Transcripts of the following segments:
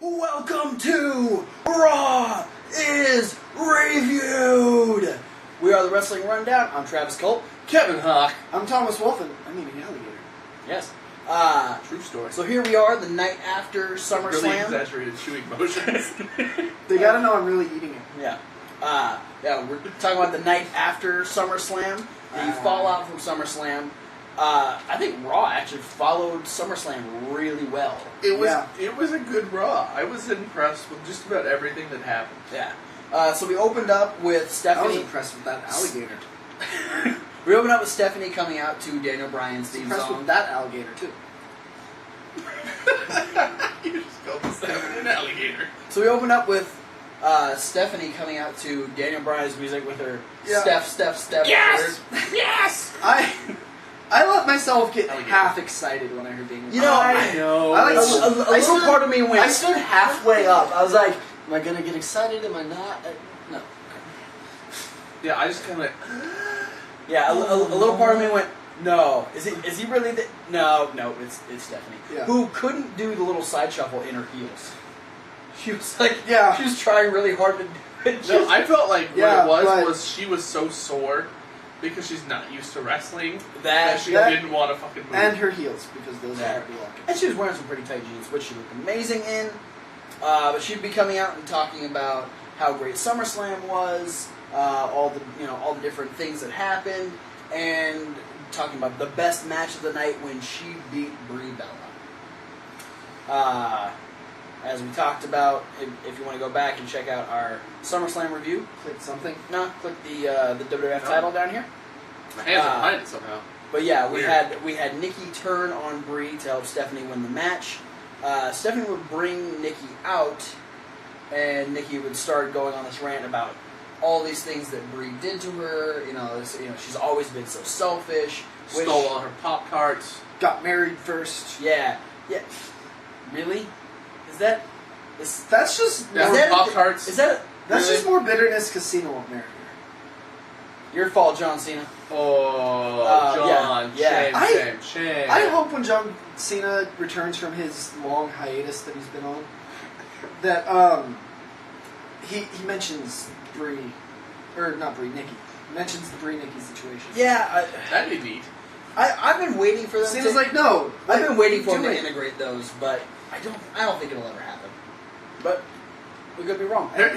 Welcome to Raw is Reviewed! We are the Wrestling Rundown. I'm Travis Colt. Kevin Hawk. I'm Thomas Wolfen. I mean, an alligator. Yes. True story. So here we are, the night after SummerSlam. Really exaggerated chewing motions. They gotta know I'm really eating it. Yeah. We're talking about the night after SummerSlam, the fallout from SummerSlam. I think Raw actually followed SummerSlam really well. It was a good Raw. I was impressed with just about everything that happened. Yeah. So we opened up with Stephanie. I was impressed with that alligator. We opened up with Stephanie coming out to Daniel Bryan's theme Impressed song. with that alligator too. You just called Stephanie an alligator. So we opened up with Stephanie coming out to Daniel Bryan's music with her Steph. Yes! Yes! I let myself get half excited when I heard Daniel. You know, I know. I like a little part of me went. I stood halfway up. I was like, "Am I gonna get excited? Am I not?" No. Yeah, I just kind of. Yeah, a little part of me went. No, is he really? No, it's Stephanie, who couldn't do the little side shuffle in her heels. She was like, she was trying really hard to do it. No, I felt like what it was she was so sore because she's not used to wrestling that she didn't want to fucking move. And her heels, because those are walking. And she was wearing some pretty tight jeans, which she looked amazing in. But she'd be coming out and talking about how great SummerSlam was, all the different things that happened, and talking about the best match of the night when she beat Brie Bella. As we talked about, if you want to go back and check out our SummerSlam review, Click something. no, click the WWF title down here. My hands are behind it somehow. But yeah, we had Nikki turn on Brie to help Stephanie win the match. Stephanie would bring Nikki out, and Nikki would start going on this rant about all these things that Brie did to her. She's always been so selfish. Stole all her Pop-Tarts. Got married first. Yeah. Really? That's just Pop-Tarts. That's just more bitterness because Cena won't marry her. Your fault, John Cena. Oh, John. Yeah. Shame. I hope when John Cena returns from his long hiatus that he's been on, that he mentions Brie, or not Brie, Nikki. Mentions the Brie-Nikki situation. Yeah. That'd be neat. I've been waiting for them Cena's like, no. I've been waiting for them to integrate those, but I don't think it'll ever happen. But we could be wrong. Here's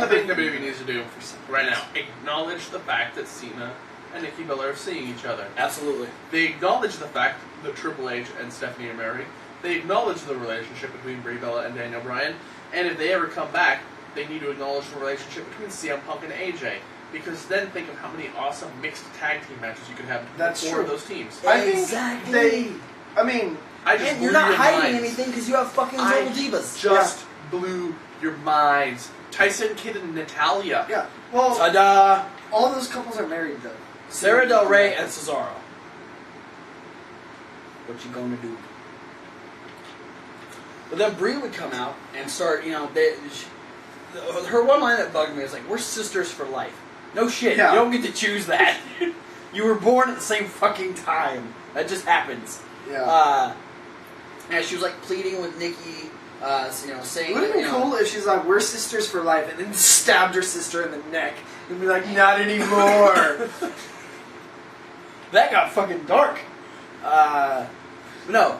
the thing that WWE needs to do right now. Acknowledge the fact that Cena and Nikki Bella are seeing each other. Absolutely. They acknowledge the fact that Triple H and Stephanie are married. They acknowledge the relationship between Brie Bella and Daniel Bryan. And if they ever come back, they need to acknowledge the relationship between CM Punk and AJ. Because then think of how many awesome mixed tag team matches you could have between four of those teams. Exactly. And you're not hiding anything because you have fucking Total Divas. Just blew your minds. Tyson Kidd and Natalya. Yeah. Well, Ta-da! All those couples are married though. Sarah Del Rey and Cesaro. What you gonna do? But then Brie would come out and start, her one line that bugged me was like, "We're sisters for life." No shit. Yeah. You don't get to choose that. You were born at the same fucking time. That just happens. Yeah. And she was like pleading with Nikki, saying. It would have been cool if she's like, "We're sisters for life," and then stabbed her sister in the neck and be like, "Not anymore." That got fucking dark. No.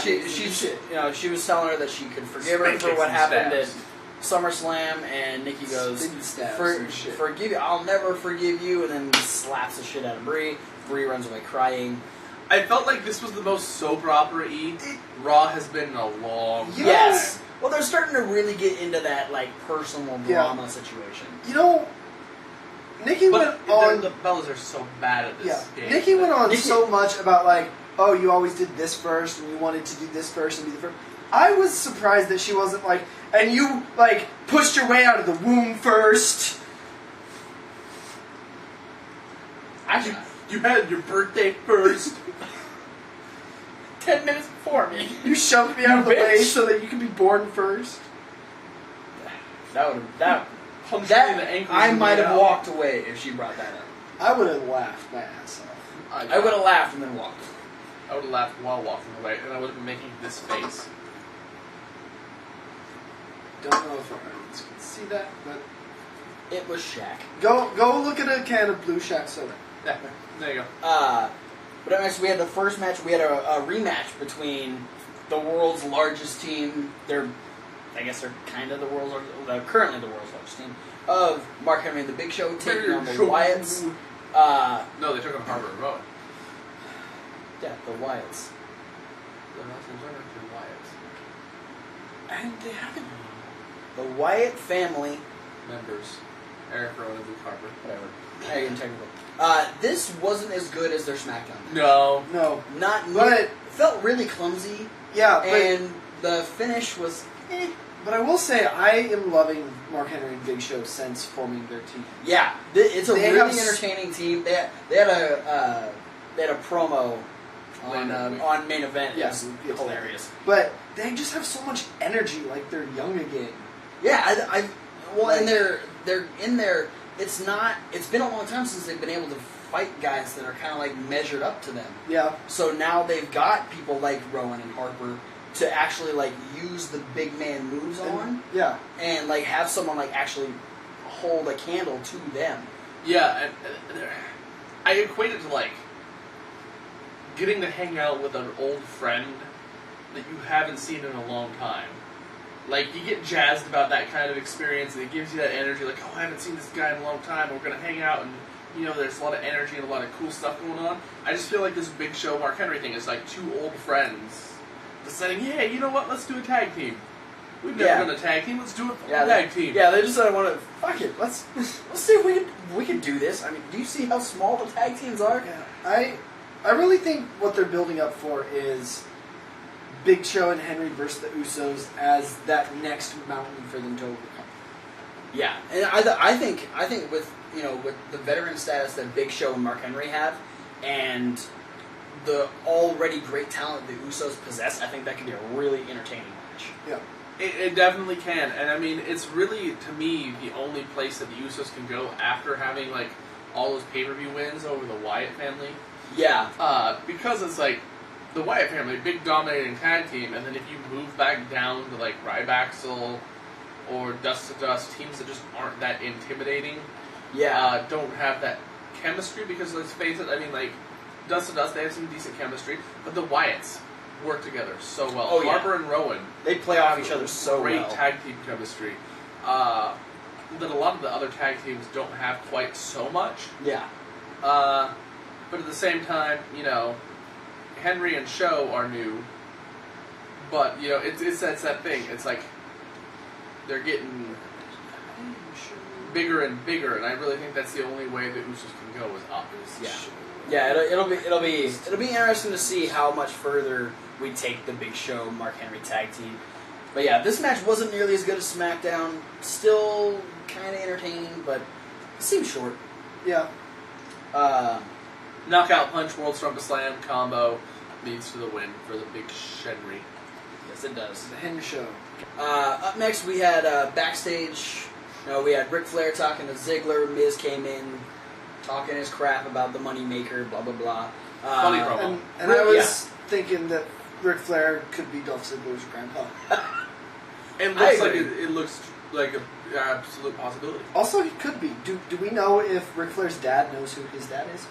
She was telling her that she could forgive her for what happened at SummerSlam, and Nikki goes, "Forgive you. I'll never forgive you," and then slaps the shit out of Brie. Brie runs away crying. I felt like this was the most soap opera-y Raw has been in a long time. Yes. Well, they're starting to really get into that personal drama situation. Nikki went on. The Bellas are so bad at this game. Nikki went on so much about oh, you always did this first, and you wanted to do this first and be the first. I was surprised that she wasn't and you pushed your way out of the womb first. Actually, you had your birthday first. 10 minutes before me. You shoved me out of the way so that you could be born first. That ankle. I might have walked away if she brought that up. I would have laughed my ass off. I would have laughed and then walked. I would have laughed while walking away, and I would have been making this face. don't know if our audience can see that, but It was Shaq. go look at a can of Blue Shack soda. Yeah, there you go. But up next, we had the first match. We had a rematch between the world's largest team. I guess they're kind of the world's currently the world's largest team of Mark Henry and the Big Show taking on the Wyatts. No, they took on Harper and Rowan. Yeah, the Wyatts. The wrestlers are the Wyatts. And they haven't. The Wyatt family. Members. Eric Rowan and Luke Harper. Whatever. Hey, technical. This wasn't as good as their SmackDown. No. Not near. But It felt really clumsy. yeah, And the finish was. but I will say I am loving Mark Henry and Big Show since forming their team. Yeah, it's a They really have entertaining team. They had a promo on main event. Yeah, It's hilarious. But they just have so much energy, like they're young again. Yeah, Like- and they're in there. It's not. It's been a long time since they've been able to fight guys that are kind of like measured up to them. Yeah, So now they've got people like Rowan and Harper to actually like use the big man moves on, yeah, and like have someone like actually hold a candle to them. Yeah, and I equate it to like getting to hang out with an old friend that you haven't seen in a long time. Like, you get jazzed about that kind of experience, and it gives you that energy, like, oh, I haven't seen this guy in a long time, we're going to hang out, and, you know, there's a lot of energy and a lot of cool stuff going on. I just feel like this Big Show Mark Henry thing is like two old friends deciding, yeah, you know what, let's do a tag team. We've never done a tag team, let's do a tag team. Yeah, they decided want to fuck it. Let's see if we can do this. I mean, do you see how small the tag teams are? yeah. I really think what they're building up for is Big Show and Henry versus the Usos as that next mountain for them to overcome. Yeah, and I think with with the veteran status that Big Show and Mark Henry have, and the already great talent the Usos possess, I think that could be a really entertaining match. Yeah. It definitely can, and I mean, it's really, to me, the only place that the Usos can go after having, like, all those pay-per-view wins over the Wyatt family. Yeah. Because it's like, the Wyatt family, big dominating tag team, and then if you move back down to, like, Rybaxel or Dust to Dust, teams that just aren't that intimidating, Yeah. don't have that chemistry, because let's face it, I mean, like, Dust to Dust, they have some decent chemistry, but the Wyatts work together so well. Oh, yeah. Harper and Rowan, They play off each other so great well. tag team chemistry that a lot of the other tag teams don't have quite so much. Yeah. But at the same time, Henry and Show are new, but it's that thing. It's like they're getting bigger and bigger, and I really think that's the only way the Usos can go is up. Yeah, it'll be interesting to see how much further we take the Big Show Mark Henry tag team. But yeah, this match wasn't nearly as good as SmackDown. Still kind of entertaining, but it seemed short. Yeah. Knockout punch, World SummerSlam combo leads to the win for the Big Henry. Yes, it does. The Henry Show. Up next, we had backstage. We had Ric Flair talking to Ziggler. Miz came in, talking his crap about the moneymaker. Blah blah blah. Funny promo. And I was thinking that Ric Flair could be Dolph Ziggler's grandpa. It looks like an absolute possibility. Also, he could be. Do we know if Ric Flair's dad knows who his dad is?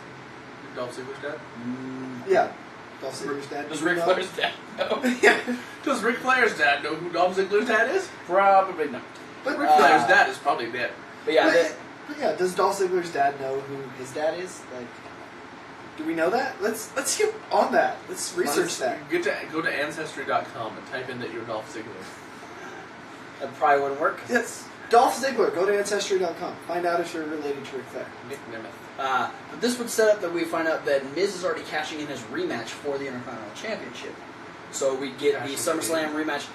Dolph Ziggler's dad? Yeah. Dolph Ziggler's dad. Does Ric Flair's dad know? Yeah. Does Ric Flair's dad know who Dolph Ziggler's dad is? Probably not. But Ric Flair's dad is probably dead. But yeah, but yeah, does Dolph Ziggler's dad know who his dad is? Like, do we know that? Let's get on that. Let's research that. Go to Ancestry.com and type in that you're Dolph Ziggler. that probably wouldn't work. Yes. Dolph Ziggler. Go to Ancestry.com. Find out if you're related to Ric Flair. Nick Nemeth. But this would set up that we find out that Miz is already cashing in his rematch for the Intercontinental Championship. So we get the SummerSlam rematch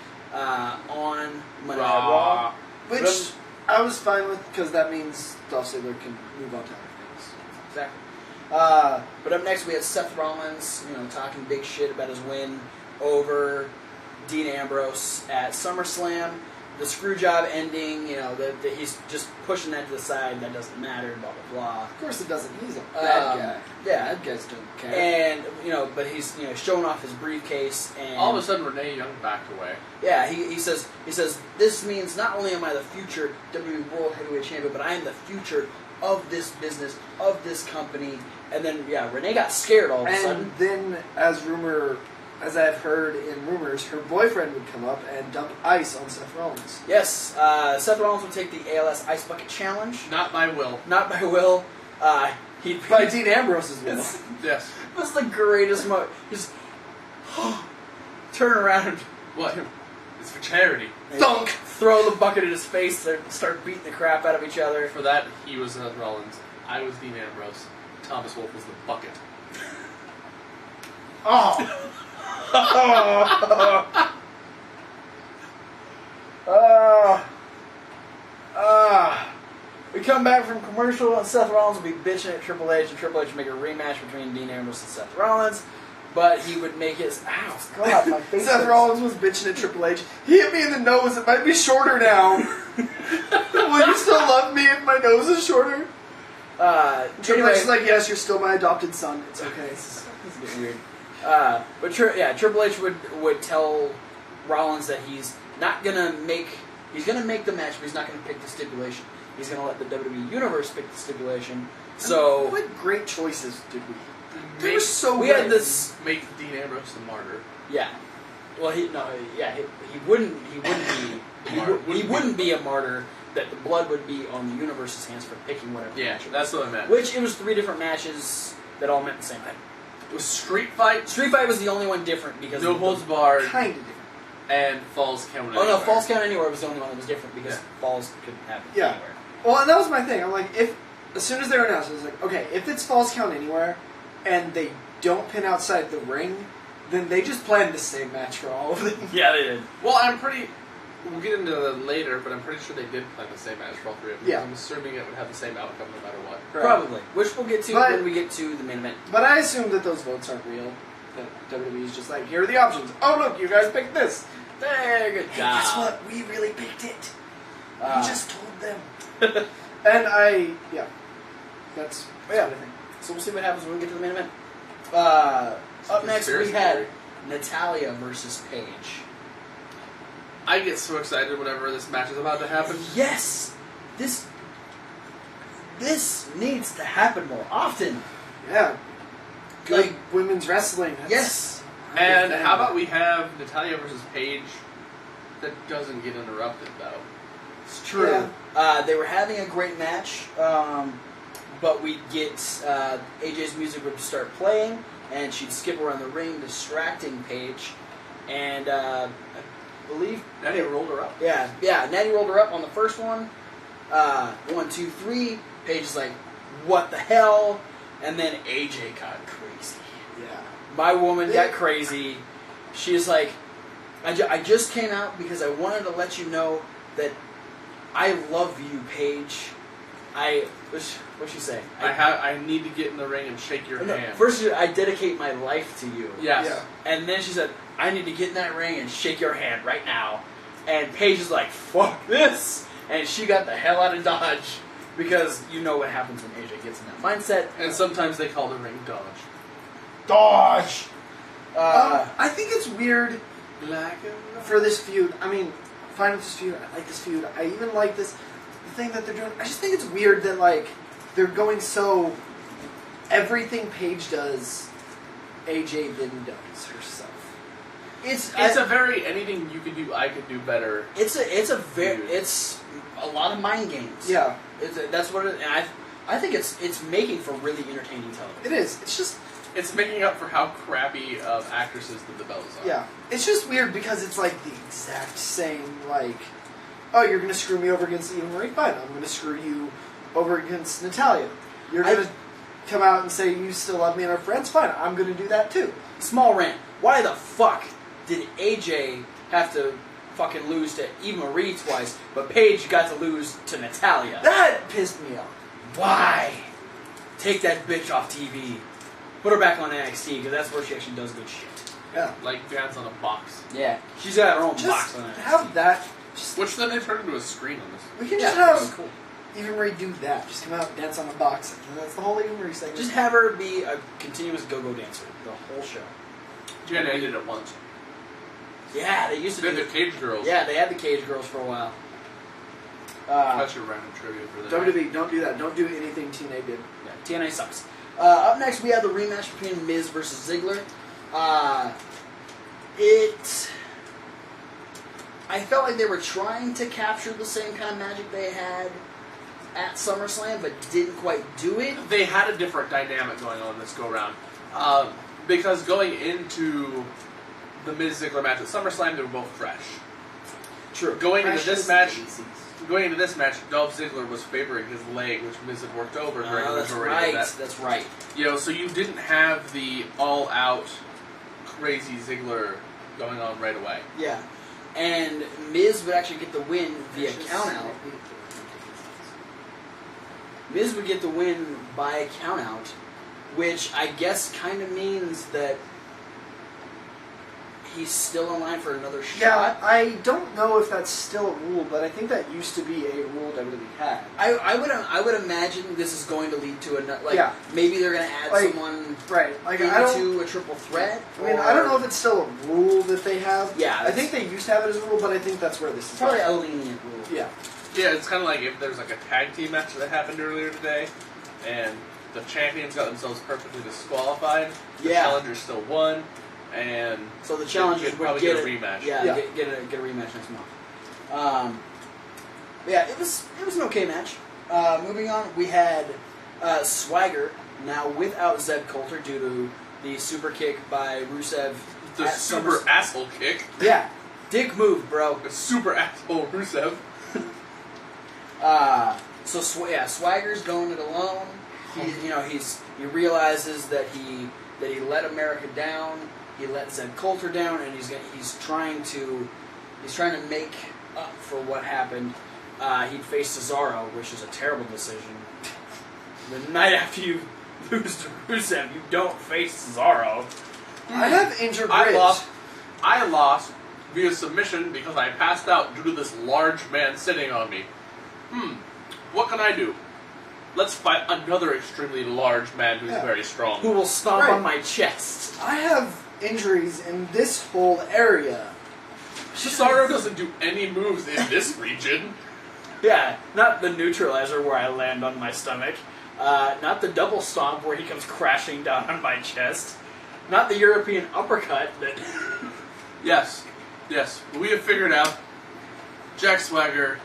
on Monday Night Raw. Which I was fine with because that means Dolph Ziggler can move on to other things. Exactly. But up next we had Seth Rollins, talking big shit about his win over Dean Ambrose at SummerSlam. the screw job ending, that he's just pushing that to the side, that doesn't matter, blah, blah, blah. Of course it doesn't. He's a bad guy. Yeah. Bad guys don't care. And, but he's, showing off his briefcase, and... All of a sudden, Renee Young backed away. Yeah, he says, this means not only am I the future WWE World Heavyweight Champion, but I am the future of this business, of this company. And then, Renee got scared all of a sudden. And then, as I've heard in rumors, her boyfriend would come up and dump ice on Seth Rollins. Yes, Seth Rollins would take the ALS Ice Bucket Challenge. Not by will. Not by will. By Dean Ambrose's will. Yes. It was the greatest moment. Just turn around. What? It's for charity. Thunk! Throw the bucket in his face and start beating the crap out of each other. For that, he was Seth Rollins. I was Dean Ambrose. Thomas Wolfe was the bucket. Oh! We come back from commercial, and Seth Rollins will be bitching at Triple H, and Triple H will make a rematch between Dean Ambrose and Seth Rollins, but he would make his... Ow, God, my face Seth Rollins was bitching at Triple H. He hit me in the nose. It might be shorter now. Will you still love me if my nose is shorter? Triple H is like, yes, you're still my adopted son. It's okay. This is getting weird. But Triple H would tell Rollins that he's gonna make the match, but he's not gonna pick the stipulation. He's gonna let the WWE Universe pick the stipulation. So what great choices did we? They were so we good. had this. Make Dean Ambrose the martyr. Yeah. Well, he wouldn't be a martyr. That the blood would be on the Universe's hands for picking whatever. Yeah, match that's what I meant. Which it was 3 different matches that all meant the same thing. It was Street Fight. Street Fight was the only one different because No Holds Barred. Kind of different. And Falls Count Anywhere. Oh no, Falls Count Anywhere was the only one that was different because Falls could happen anywhere. Well, and that was my thing. I'm like, as soon as they were announced, I was like, okay, if it's Falls Count Anywhere, and they don't pin outside the ring, then they just planned the same match for all of them. Yeah, they did. Well, we'll get into that later, but I'm pretty sure they did plan the same match for all 3 of them. Yeah. I'm assuming it would have the same outcome no matter what. Right. Probably. Which we'll get to But- when we get to the main event. But I assume that those votes aren't real. That WWE's just like, here are the options. Oh, look, you guys picked this. There, good Hey, job. guess what? We really picked it. We just told them. And that's what I think. So we'll see what happens when we get to the main event. Up next, we Conspiracy had theory. Natalya versus Paige. I get so excited whenever this match is about to happen. Yes! This needs to happen more often. Yeah. Good Like, women's wrestling. That's- yes. And how about we have Natalya versus Paige that doesn't get interrupted, though? It's true. Yeah. They were having a great match, but we'd get AJ's music would start playing, and she'd skip around the ring, distracting Paige. And I believe Natty rolled her up. Yeah, Natty rolled her up on the first one. 1, 2, 3. Paige is like, what the hell? And then AJ got crazy. Yeah. My woman got crazy. She's like, I just came out because I wanted to let you know that I love you, Paige. What'd she say? I need to get in the ring and shake your hand. First, she said, I dedicate my life to you. Yes. Yeah. And then she said, I need to get in that ring and shake your hand right now. And Paige is like, fuck this. And she got the hell out of Dodge. Because you know what happens when AJ gets in that mindset. And sometimes they call the ring Dodge. Dodge! I think it's weird Like for this feud. I mean, fine with this feud. I like this feud. I even like the thing that they're doing. I just think it's weird that, like, they're going so... Everything Paige does, AJ then does herself. It's a very anything you could do, I could do better. It's a lot of mind games. Yeah. That's what it is. And I think it's making for really entertaining television. It is. It's just... It's making up for how crappy of actresses the Bellas are. Yeah. It's just weird because it's like the exact same, like, oh, you're going to screw me over against Eva Marie? Fine, I'm going to screw you over against Natalya. You're going to come out and say you still love me and our friends? Fine, I'm going to do that too. Small rant. Why the fuck did AJ have to fucking lose to Eva Marie twice, but Paige got to lose to Natalya? That pissed me off. Why? Take that bitch off TV. Put her back on NXT, because that's where she actually does good shit. Yeah. Like Dad's on a box. Yeah. She's got her own Just box on NXT. have that Which then they turned into a screen on this. We can just that's have cool. Eva Marie do that. Just come out and dance on the box. And that's the whole Eva Marie segment. Just have her be a continuous go-go dancer the whole show. Yeah, they did it once. Yeah, they used to They do did the Cage Girls. Yeah, they had the Cage Girls for a while. That's your random trivia for the WWE, don't do that. Don't do anything TNA did. Yeah, TNA sucks. Up next, we have the rematch between Miz versus Ziggler. I felt like they were trying to capture the same kind of magic they had at SummerSlam, but didn't quite do it. They had a different dynamic going on this go-round. Because going into the Miz-Ziggler match at SummerSlam, they were both fresh. True. Going into this match, Dolph Ziggler was favoring his leg, which Miz had worked over during the that's majority right. of that. That's right. You know, so you didn't have the all-out crazy Ziggler going on right away. Yeah. And Miz would actually get the win via countout. Miz would get the win by countout, which I guess kind of means that he's still in line for another shot. Yeah, I don't know if that's still a rule, but I think that used to be a rule WWE had. I would imagine this is going to lead to another. Yeah. Maybe they're going to add someone into a triple threat. I don't know if it's still a rule that they have. Yeah, I think they used to have it as a rule, but I think that's where this is. Probably a lenient rule. Yeah. Yeah, it's kind of like if there's like a tag team match that happened earlier today, and the champions got themselves perfectly disqualified. The challengers still won, and so the challengers would probably get a rematch. Yeah, get a rematch next month. Yeah, it was an okay match. Moving on, we had Swagger now without Zeb Coulter due to the super kick by Rusev. The super asshole kick. Yeah, dick move, bro. The super asshole Rusev. So Swagger's going it alone. He realizes that he let America down. He let Zeb Coulter down, and he's trying to make up for what happened. He'd face Cesaro, which is a terrible decision. The night after you lose to Rusev, you don't face Cesaro. I have injured Bridge. I lost via submission because I passed out due to this large man sitting on me. What can I do? Let's fight another extremely large man who's very strong. Who will stomp on my chest. I have injuries in this whole area. Cesaro doesn't do any moves in this region. Yeah, not the neutralizer where I land on my stomach. Not the double stomp where he comes crashing down on my chest. Not the European uppercut that... Yes. We have figured out Jack Swagger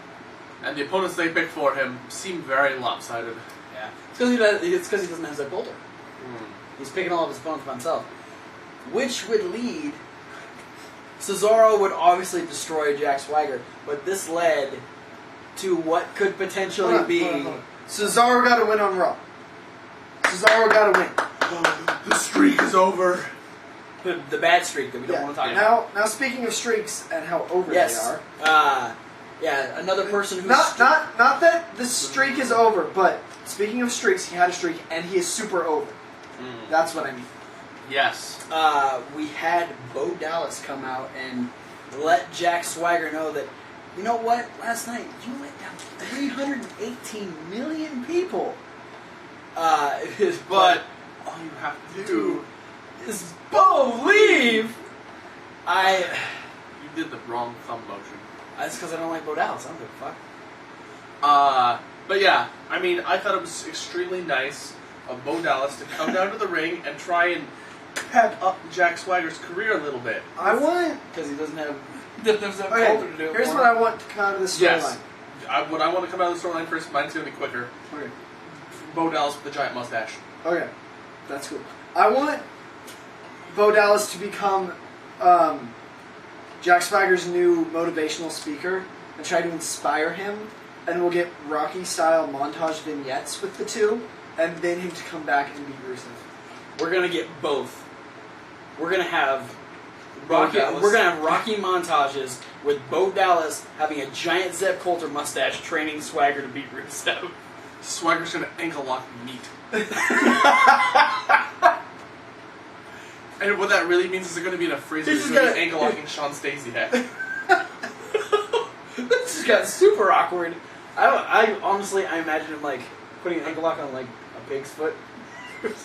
and the opponents they picked for him seem very lopsided. Yeah. It's because he doesn't have Zeb Coulter. He's picking all of his opponents by himself. Which would lead... Cesaro would obviously destroy Jack Swagger, but this led to what could potentially be... Hold on. Cesaro got to win on Raw. Cesaro got to win. The streak is over. The bad streak that we don't want to talk about. Now, speaking of streaks and how over Yes. they are... another person who's... Not that the streak is over, but speaking of streaks, he had a streak, and he is super over. That's what I mean. Yes. We had Bo Dallas come out and let Jack Swagger know that, you know what, last night you let down 318 million people. But all you have to do is Bo leave! You did the wrong thumb motion. That's because I don't like Bo Dallas. I don't give a fuck. But yeah, I mean, I thought it was extremely nice of Bo Dallas to come down to the ring and try and pep up Jack Swagger's career a little bit. I want... Because he doesn't have... Okay, here's what I want to come out of this storyline. Yes. What I want to come out of the storyline first, mine's going to be quicker. Okay. Bo Dallas with the giant mustache. Okay. That's cool. I want Bo Dallas to become Jack Swagger's new motivational speaker and try to inspire him, and we'll get Rocky-style montage vignettes with the two, and then him to come back and beat Rusev. We're gonna get both. We're gonna have Rocky montages with Bo Dallas having a giant Zeb Coulter mustache training Swagger to beat Rusev. Swagger's going to ankle lock meat. And what that really means is they're going to be in a freezer. He's going to be ankle locking Sean Stasiak. got super awkward. I honestly, I imagine him like putting an ankle lock on like a pig's foot. Pig's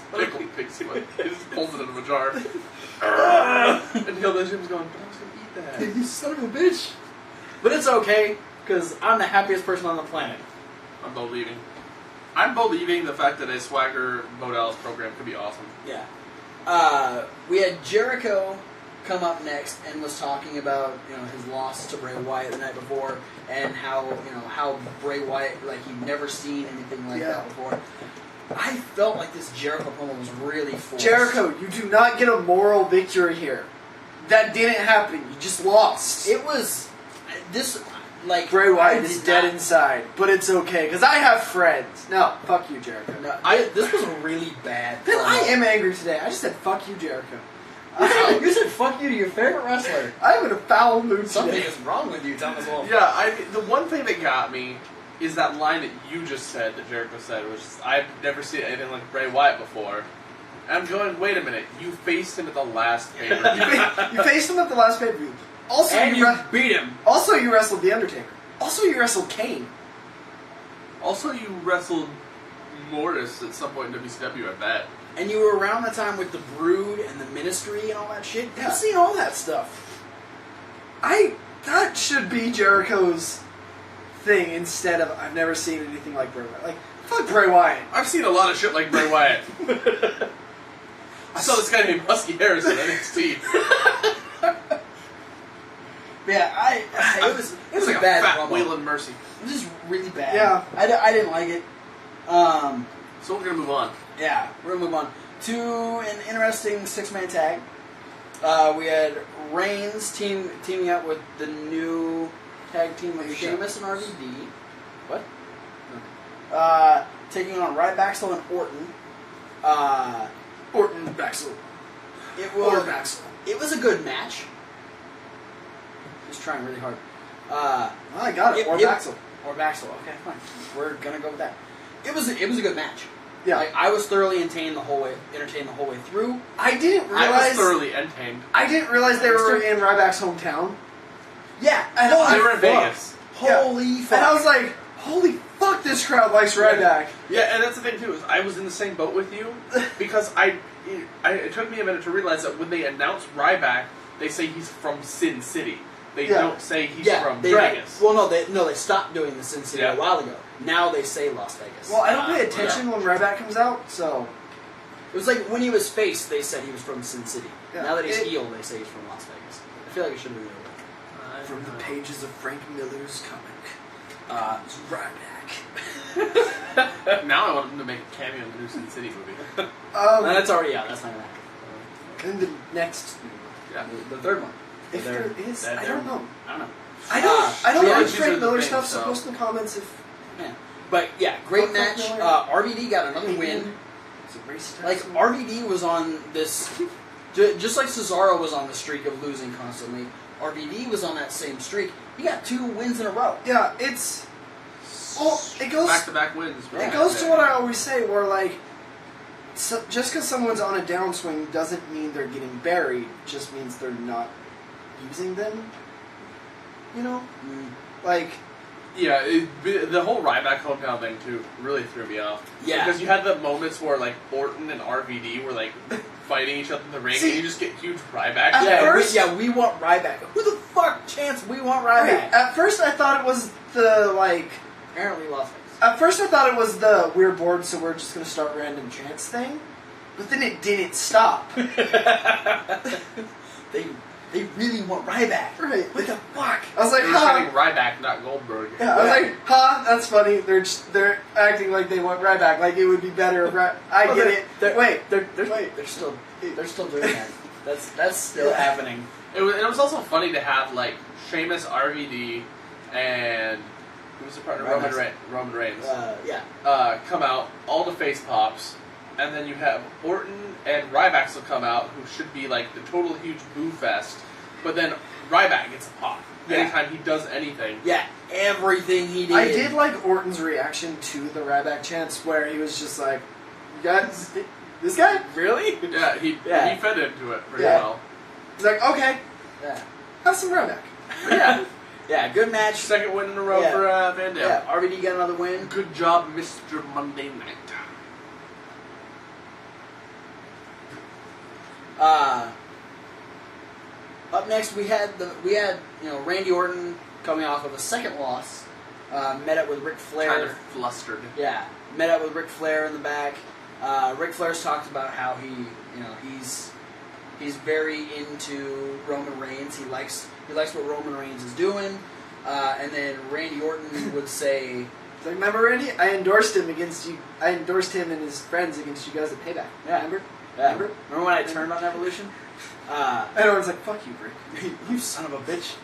foot. He just pulls it out of a jar. And Jim's going, but I was going to eat that. You son of a bitch. But it's okay, because I'm the happiest person on the planet. I'm believing. I'm believing the fact that a Swagger Bo Dallas program could be awesome. Yeah. We had Jericho come up next and was talking about his loss to Bray Wyatt the night before and how Bray Wyatt, like, he'd never seen anything like that before. I felt like this Jericho promo was really forced. Jericho, you do not get a moral victory here. That didn't happen. You just lost. It was this. Like, Bray Wyatt is dead inside, but it's okay, because I have friends. No, fuck you, Jericho. No, this was a really bad Then promo. I am angry today. I just said, fuck you, Jericho. You said fuck you to your favorite wrestler. I'm in a foul mood Something today. is wrong with you, Thomas Wolfe. Yeah, the one thing that got me is that line that you just said, that Jericho said, which is, I've never seen anything like Bray Wyatt before. And I'm going, wait a minute, you faced him at the last pay-per-view. You faced him at the last pay-per-view. Also, And you beat him. Also, you wrestled The Undertaker. Also, you wrestled Kane. Also, you wrestled Mortis at some point in WCW, I bet. And you were around the time with the Brood and the Ministry and all that shit. Yeah. You've seen all that stuff. That should be Jericho's thing instead of, I've never seen anything like Bray Wyatt. Like, fuck Bray Wyatt. I've seen a lot of shit like Bray Wyatt. I saw this guy named Husky Harris in NXT. Yeah, it was like a bad fat promo. Waylon Mercy. It was just really bad. Yeah. I didn't like it. So we're gonna move on. Yeah, we're gonna move on to an interesting six-man tag. We had Reigns teaming up with the new tag team of Sheamus and RVD. What? No. Taking on Ryback and Orton. Orton, Baxel. It was a good match. Just trying really hard. I got it. Or Baxel. Or Baxel. Okay, fine. We're gonna go with that. It was a good match. Yeah. Like, I was thoroughly entertained the whole way through. I didn't realize. I was thoroughly entertained. I didn't realize they were in Ryback's hometown. Yeah, And They were in Vegas. Holy fuck! And I was like, holy fuck, this crowd likes Ryback. Yeah, and that's the thing too, is I was in the same boat with you, because it took me a minute to realize that when they announce Ryback, they say he's from Sin City. They don't say he's from Vegas. Well, no, they stopped doing the Sin City a while ago. Now they say Las Vegas. Well, I don't pay attention when Ryback comes out, so... It was like when he was face, they said he was from Sin City. Yeah. Now that he's heel, they say he's from Las Vegas. I feel like it should have been the other way. From the pages of Frank Miller's comic, it's Ryback. Now I want him to make a cameo in the new Sin City movie. That's already out. That's not gonna happen. In the next... Yeah. The third one. If there is, I don't know. I don't know. I don't yeah, like these are Frank the Miller things, stuff, so so- post in the comments if... Yeah. But yeah, great Fuck match. Miller. RVD got another win. Is it racist? Like, RVD was on this... Just like Cesaro was on the streak of losing constantly, RVD was on that same streak. He got 2 wins in a row. Yeah, it's... Well, it goes... Back-to-back wins. It goes to what I always say, where, like... So, just because someone's on a downswing doesn't mean they're getting buried. It just means they're not using them. You know? Like... Yeah, the whole Ryback hometown thing, too, really threw me off. Yeah. Because you had the moments where, like, Orton and RVD were, like, fighting each other in the ring, See, and you just get huge Ryback. At first- we want Ryback. Who the fuck chance we want Ryback? Right, at first I thought it was the, like... Apparently Las Vegas. At first I thought it was the we're bored so we're just going to start random chants thing. But then it didn't stop. They really want Ryback. Right. What the fuck? I was like, They were chanting Ryback, not Goldberg. Yeah, I was like, that's funny. They're acting like they want Ryback. Like it would be better if I get it. They're still doing that. That's still happening. It was also funny to have, like, Sheamus, RVD, and who was the partner? Roman Reigns. Come out, all the face pops, and then you have Orton and Ryback will come out, who should be like the total huge boo fest, but then Ryback gets a pop anytime he does anything. Yeah, everything he did. I did like Orton's reaction to the Ryback chants, where he was just like, "You guys, this guy really?" Yeah, he fed into it pretty Yeah. well. He's like, "Okay, Yeah. have some Ryback." Yeah. Yeah, good match. Second win in a row Yeah. for Van Dam. Yeah, RVD got another win. Good job, Mr. Monday Night. Up next, we had Randy Orton coming off of a second loss. Met up with Ric Flair. Kind of flustered. Yeah, met up with Ric Flair in the back. Ric Flair's talked about how he's very into Roman Reigns. He likes what Roman Reigns is doing. And then Randy Orton would say, Like, remember Randy? I endorsed him against you. I endorsed him and his friends against you guys at Payback. Yeah. Remember? yeah. Remember? Remember when I turned on Evolution? And everyone's like, "Fuck you, Rick." You son of a bitch.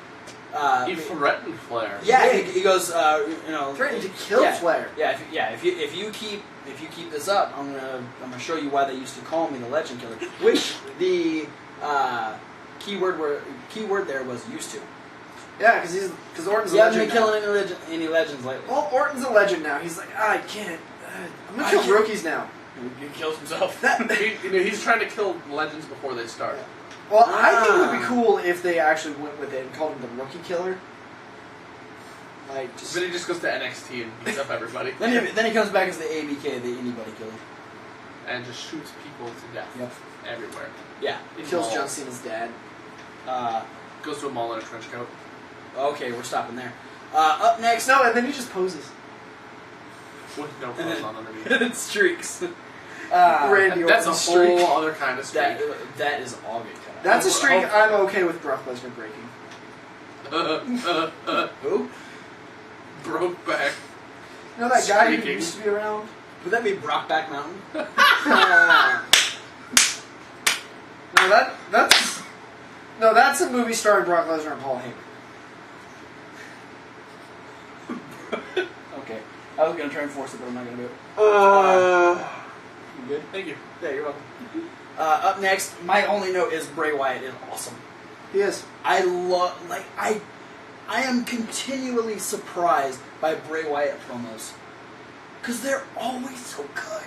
He threatened Flair. Yeah, he goes, Threatened to kill yeah, Flair. Yeah, if you keep this up, I'm gonna show you why they used to call me the Legend Killer. Which the keyword there was used to. Yeah, because Orton's a He hasn't legend been now. killing any legends lately. Well, Orton's a legend now. He's like, I can't. I'm gonna I kill can't." rookies now. He kills himself. That- He's trying to kill legends before they start. Well, I think it would be cool if they actually went with it and called him the Rookie Killer. Like, just Then he just goes to NXT and beats up everybody. Then he comes back as the ABK, the Anybody Killer. And just shoots people to death. Yep. Everywhere. Yeah. he kills Mall. John Cena's dad. Goes to a mall in a trench coat. Okay, we're stopping there. Up next, No, and then he just poses. With no clothes on underneath. it streaks. Randy That's a Orton's whole streak. other kind of streak. That is all good. That's a streak I'm okay with Brock Lesnar breaking. Who? Broke back. You know that guy who Streaking. used to be around? Would that be Brockback Mountain? No, that's a movie starring Brock Lesnar and Paul Heyman. Okay. I was gonna try and force it, but I'm not gonna do it. You good? Thank you. Yeah, you're welcome. Up next, my only note is Bray Wyatt is awesome. He is. I am continually surprised by Bray Wyatt promos. Because they're always so good.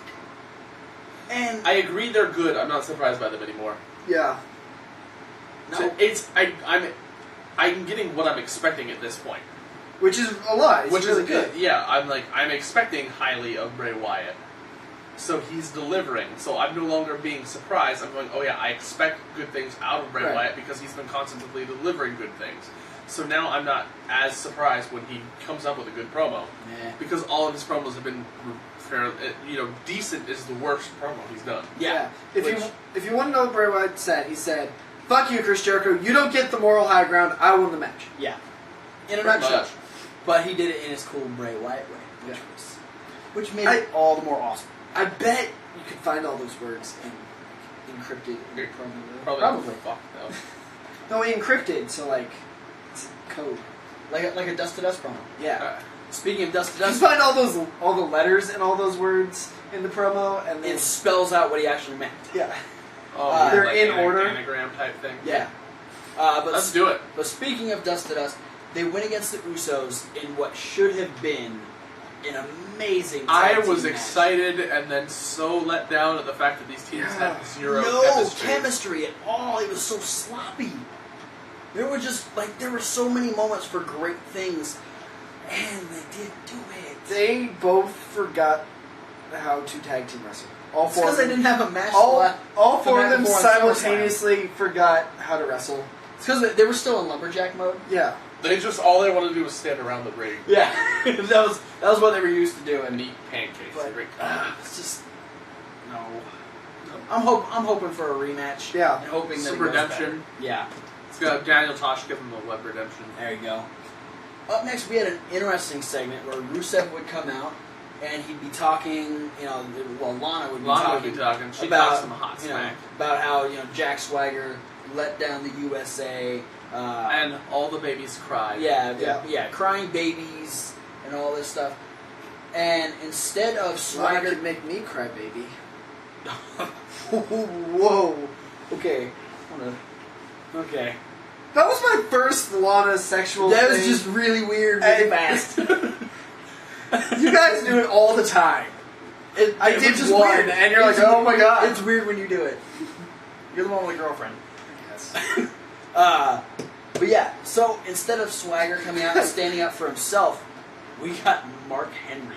And I agree they're good. I'm not surprised by them anymore. Yeah. no, So I'm getting what I'm expecting at this point. Which is a lot. It's Which really is good. Yeah, I'm expecting highly of Bray Wyatt. So he's delivering. So I'm no longer being surprised. I'm going, oh yeah, I expect good things out of Bray Right. Wyatt because he's been constantly delivering good things. So now I'm not as surprised when he comes up with a good promo. yeah. Because all of his promos have been fairly, decent is the worst promo he's done. Yeah. If Which- you want to know what Bray Wyatt said, he said, "Fuck you, Chris Jericho. You don't get the moral high ground. I won the match." Yeah. In a Pretty nutshell. much. But he did it in his cool Bray Wyatt way. Yeah. Which made it all the more awesome. I bet you could find all those words encrypted in the promo. Probably. Fuck no. No, encrypted, so like it's code. Like a Dust to Dust promo. Yeah. Speaking of Dust to You Dust, find all the letters and all those words in the promo, and then it spells out what he actually meant. yeah. Oh, They're like in an order. anagram type thing. Yeah. But Let's do it. But speaking of Dust to Dust, they went against the Usos in what should have been an amazing I tag was team match. excited and then so let down at the fact that these teams Yeah. had zero No chemistry. at all. It was so sloppy. There were so many moments for great things, and they didn't do it. They both forgot how to tag team wrestle. All It's four. because of they them, didn't have a match. all the four night of them before on SummerSlam. simultaneously forgot how to wrestle. It's because they were still in lumberjack mode. Yeah. All they wanted to do was stand around the ring Yeah, that was what they were used to doing. and eat pancakes. But Every- it's just no. I'm hoping for a rematch. Yeah. and hoping that Some it goes redemption. better. Yeah, It's got Daniel Tosh give him a web redemption. there you go. Up next, we had an interesting segment where Rusev would come out and he'd be talking. Lana would be Lana talking. would be talking. She about talks some hot smack. about how Jack Swagger let down the USA. And all the babies cried. Yeah, crying babies and all this stuff. And instead of Swagger Swagger, could make me cry, baby. whoa, okay, okay, That was my first Lana sexual that was thing. just really weird, really And- fast. You guys do it all the time. I did which is one, weird. and you're like, It's- oh my god. It's weird when you do it. You're the one with a girlfriend. Yes. But yeah, so instead of Swagger coming out and standing up for himself, we got Mark Henry.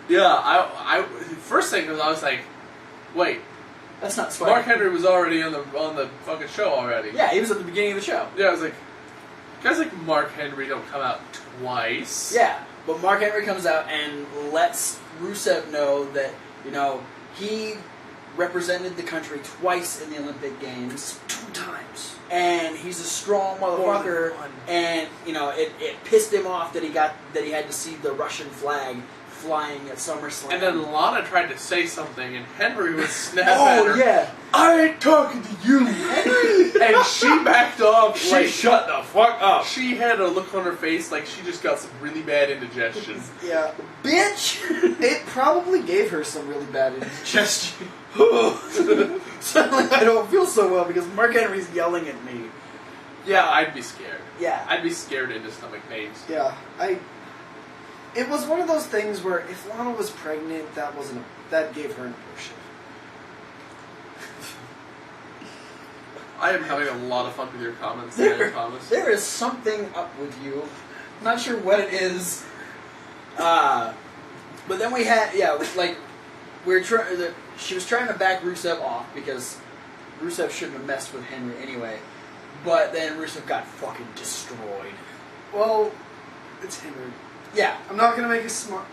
Yeah, I first thing was I was like, wait, That's not Swagger. Mark Henry was already on the fucking show already. Yeah, he was at the beginning of the show. Yeah, I was like, guys like Mark Henry don't come out twice. Yeah, but Mark Henry comes out and lets Rusev know that, you know, he represented the country twice in the Olympic Games. 2 times. And he's a strong motherfucker. And, you know, it pissed him off that he had to see the Russian flag flying at SummerSlam. And then Lana tried to say something, and Henry was snapping oh, at her. yeah. I ain't talking to you, Henry! And she backed off. Shut the fuck up. She had a look on her face like she just got some really bad indigestion. Yeah. Bitch! It probably gave her some really bad indigestion. Suddenly I don't feel so well because Mark Henry's yelling at me. Yeah, I'd be scared. Yeah. I'd be scared into stomach pains. Yeah, It was one of those things where if Lana was pregnant, that gave her an abortion. I am having a lot of fun with your comments there, Thomas. There is something up with you. Not sure what it is. But then we had, she was trying to back Rusev off because Rusev shouldn't have messed with Henry anyway. But then Rusev got fucking destroyed. Well, it's Henry. Yeah. I'm not gonna make a smart.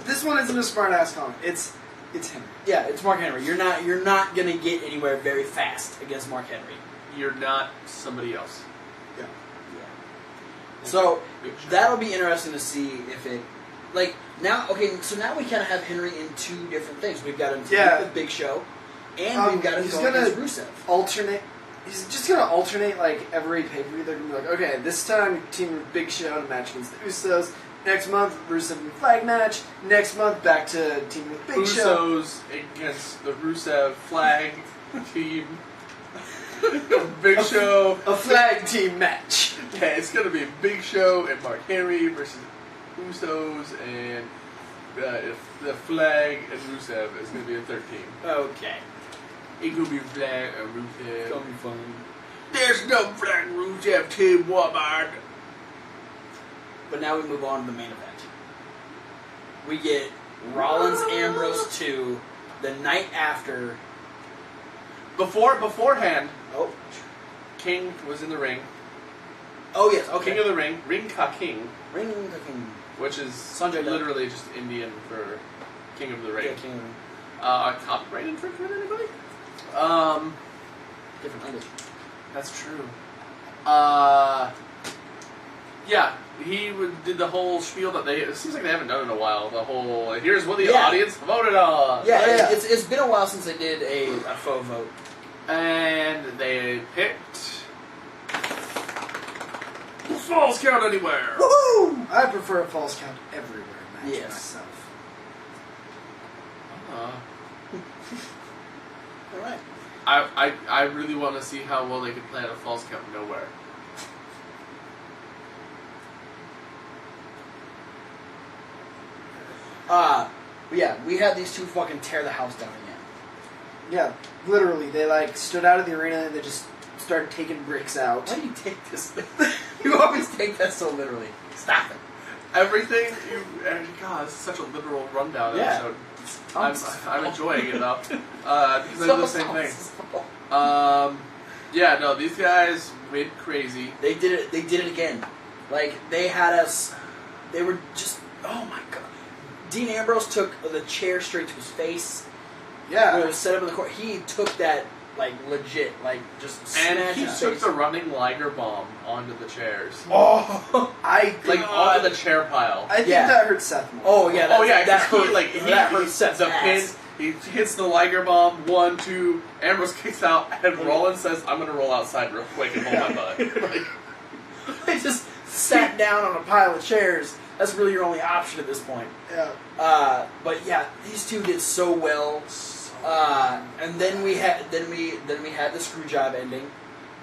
This one isn't a smart ass comment. It's Henry. Yeah, it's Mark Henry. You're not gonna get anywhere very fast against Mark Henry. You're not somebody else. Yeah. So that'll be interesting to see if it, like now. Okay, so now we kind of have Henry in 2 different things. We've got him with Big Show, and we've got him going against Rusev. Alternate. He's just gonna alternate like every pay-per-view. They're gonna be like, okay, this time team with Big Show in a match against the Usos. Next month, Rusev in a flag match. Next month, back to team with Big Show. Usos against the Rusev flag team. Big Show. A flag team match. Yeah, it's going to be Big Show and Mark Henry versus Usos, and if the flag and Rusev is going to be a 13. Okay. It could be flag or Rusev. It's gonna be fun. There's no flag Rusev team, woman. But now we move on to the main event. We get Rollins Ambrose 2 the night after. Beforehand, Oh. King was in the ring. Oh yes. Okay. King of the ring, Ring Ka King, Ring the King. which is Sanjay Dutt. literally just Indian for King of the Ring. Yeah, King of the Ring. Copyright infringement, anybody? Different language. That's true. Yeah, he did the whole spiel that it seems like they haven't done in a while. The whole, here's what the audience voted on. Yeah, it's been a while since they did a faux vote. And they picked Falls Count Anywhere. Woohoo! I prefer a false count everywhere match Yes. myself. Alright. I really want to see how well they can play out a Falls Count Nowhere. But yeah, we had these 2 fucking tear the house down again. Yeah, literally, they like stood out of the arena and they just started taking bricks out. Why do you take this? You always take that so literally. Stop it. Everything God, this is such a literal rundown Yeah. episode. I'm enjoying it though. Because I do the same thing. Yeah, no, these guys went crazy. They did it again. Like, they had us, they were just, oh my god. Dean Ambrose took the chair straight to his face. Yeah. When it was set up in the court. He took that, like, legit, like, just And smashed he his took face. the running Liger bomb onto the chairs. Oh! Onto the chair pile. I think Yeah. that hurt Seth more. Oh, yeah. That hurt. That hurt Seth's the ass. pin. He hits the Liger bomb. 1, 2. Ambrose kicks out, and Rollins says, "I'm gonna roll outside real quick and hold my butt." Like, They just sat down on a pile of chairs. That's really your only option at this point. Yeah. But yeah, these 2 did so well. And then we had the screw job ending,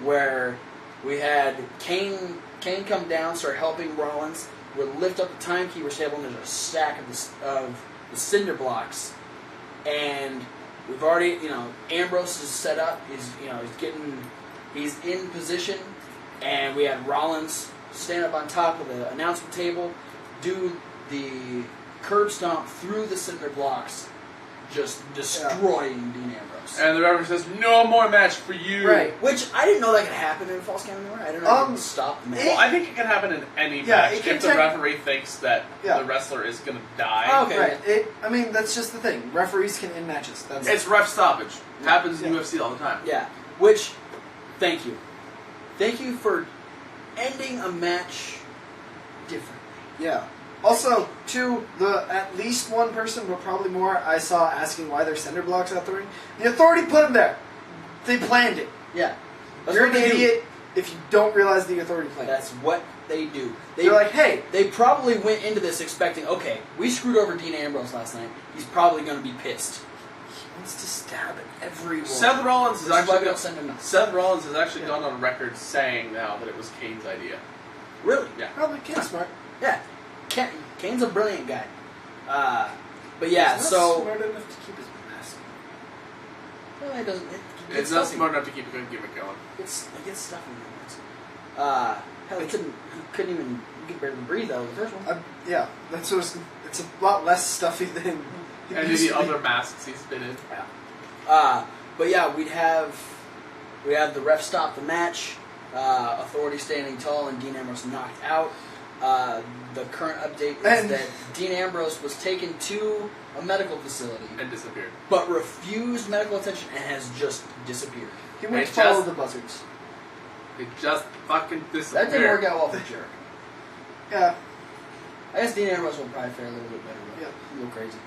where we had Kane come down, start helping Rollins. We'll lift up the timekeeper's table, and there's a stack of the cinder blocks, and we've already, Ambrose is set up. He's in position And we had Rollins stand up on top of the announcement table, do the curb stomp through the cinder blocks, just destroying Dean Ambrose. And the referee says, "No more match for you." Right. Which I didn't know that could happen in Falls Count Anywhere. I didn't know it could stop the match. Well, I think it can happen in any Yeah, match if the referee thinks that Yeah. the wrestler is going to die. Oh, okay. Right. I mean, that's just the thing. Referees can end matches. That's It's ref stoppage. Happens in Yeah. UFC all the time. Yeah. Which, thank you. Thank you for ending a match differently. Yeah. Also, to the at least one person, but probably more, I saw asking why there's cinder blocks out the ring. The Authority put them there. They planned it. Yeah. That's You're what an they do. idiot if you don't realize the Authority planned it. That's what they do. They're like, hey, They probably went into this expecting, okay, we screwed over Dean Ambrose last night. He's probably going to be pissed. he wants to stab at everyone. Seth Rollins This is why we actually don't send him now. Seth Rollins has actually Yeah. gone on record saying now that it was Kane's idea. Really? Yeah. Probably Kane's smart. Yeah. Kane's a brilliant guy. But yeah, He's not so... smart enough to keep his mask. Well, it doesn't... It's not smart enough to keep a good gimmick going. It gets stuff in there. Hell, he couldn't even... He could barely breathe, though, the first one. Yeah, that's what it's a lot less stuffy than. And the other masks he's been in. But yeah, we have the ref stop the match, Authority standing tall, and Dean Ambrose knocked out. The current update is that Dean Ambrose was taken to a medical facility And disappeared. but refused medical attention and has just disappeared. He went to It follow just- the buzzards. It just fucking disappeared. That didn't work out well for Jericho. Yeah. I guess Dean Ambrose will probably fare a little bit better. But Yeah. a little crazy.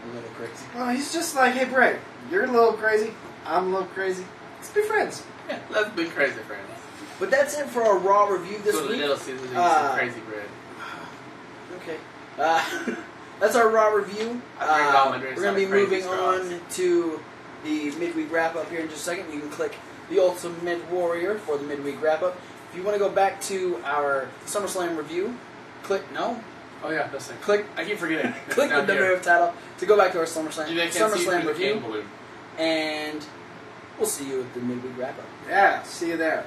A little crazy. Well, he's just like, hey, Bray, you're a little crazy. I'm a little crazy. Let's be friends. Yeah, let's be crazy, friends. But that's it for our Raw review this Go to week. Little Caesars and eat some crazy bread. Okay. That's our Raw review. We're going to be moving on to the midweek wrap-up here in just a second. You can click the Ultimate Warrior for the midweek wrap-up. If you want to go back to our SummerSlam review, click no. Oh yeah, that's it. Click I keep forgetting. click the WWF title to go back to our SummerSlam, You can't see through SummerSlam the cane review, balloon. and we'll see you at the midweek wrap-up. Yeah, see you there.